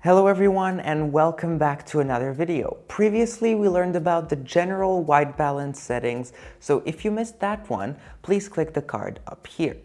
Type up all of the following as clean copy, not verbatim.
Hello everyone and welcome back to another video. Previously we learned about the general white balance settings, so if you missed that one, please click the card up here.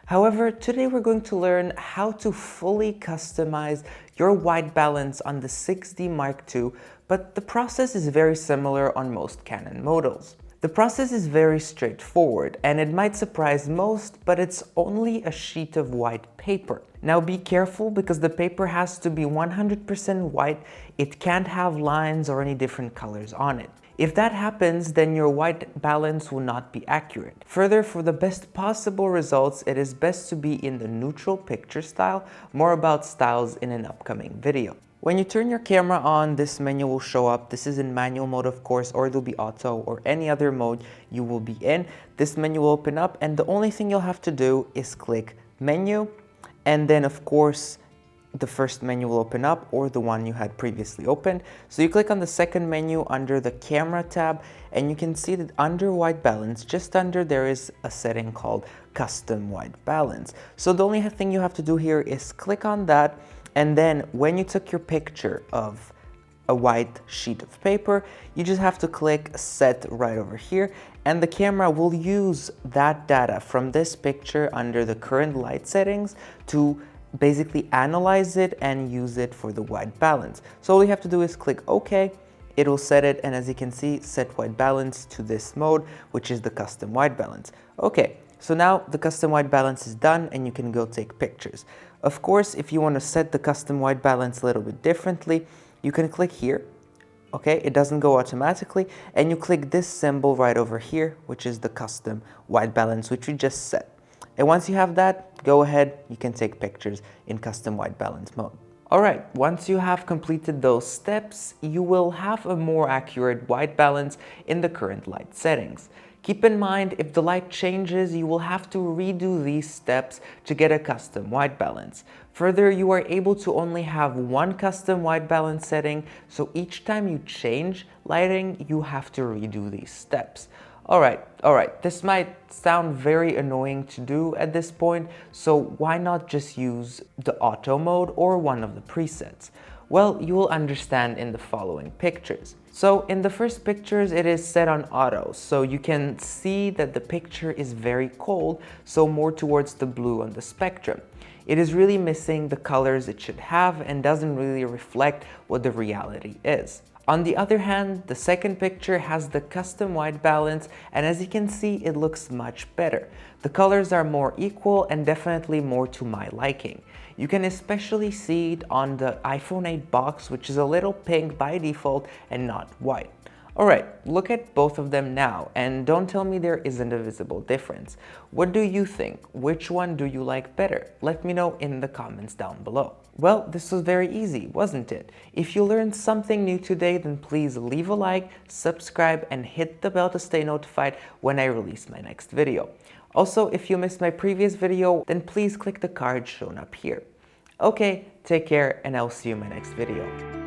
However, today we're going to learn how to fully customize your white balance on the 6D Mark II, but the process is very similar on most Canon models. The process is very straightforward and it might surprise most, but it's only a sheet of white paper. Now be careful because the paper has to be 100% white. It can't have lines or any different colors on it. If that happens, then your white balance will not be accurate. Further, for the best possible results, it is best to be in the neutral picture style. More about styles in an upcoming video. When you turn your camera on, this menu will show up. This is in manual mode, of course, or it'll be auto or any other mode you will be in. This menu will open up and the only thing you'll have to do is click menu, and then of course the first menu will open up or the one you had previously opened. So you click on the second menu under the camera tab and you can see that under white balance, just under there is a setting called custom white balance. So the only thing you have to do here is click on that. And then when you took your picture of a white sheet of paper, you just have to click set right over here and the camera will use that data from this picture under the current light settings to basically analyze it and use it for the white balance. So all you have to do is click OK, it'll set it, and as you can see, set white balance to this mode, which is the custom white balance. Okay. So now the custom white balance is done and you can go take pictures. Of course, if you want to set the custom white balance a little bit differently, you can click here. Okay, it doesn't go automatically, and you click this symbol right over here, which is the custom white balance, which we just set. And once you have that, go ahead, you can take pictures in custom white balance mode. Alright, once you have completed those steps, you will have a more accurate white balance in the current light settings. Keep in mind, if the light changes, you will have to redo these steps to get a custom white balance. Further, you are able to only have one custom white balance setting, so each time you change lighting, you have to redo these steps. Alright, this might sound very annoying to do at this point, so why not just use the auto mode or one of the presets? Well, you will understand in the following pictures. So in the first pictures, it is set on auto, so you can see that the picture is very cold, so more towards the blue on the spectrum. It is really missing the colors it should have and doesn't really reflect what the reality is. On the other hand, the second picture has the custom white balance, and as you can see, it looks much better. The colors are more equal and definitely more to my liking. You can especially see it on the iPhone 8 box, which is a little pink by default and not white. Alright, look at both of them now and don't tell me there isn't a visible difference. What do you think? Which one do you like better? Let me know in the comments down below. Well, this was very easy, wasn't it? If you learned something new today, then please leave a like, subscribe, and hit the bell to stay notified when I release my next video. Also, if you missed my previous video, then please click the card shown up here. Okay, take care and I'll see you in my next video.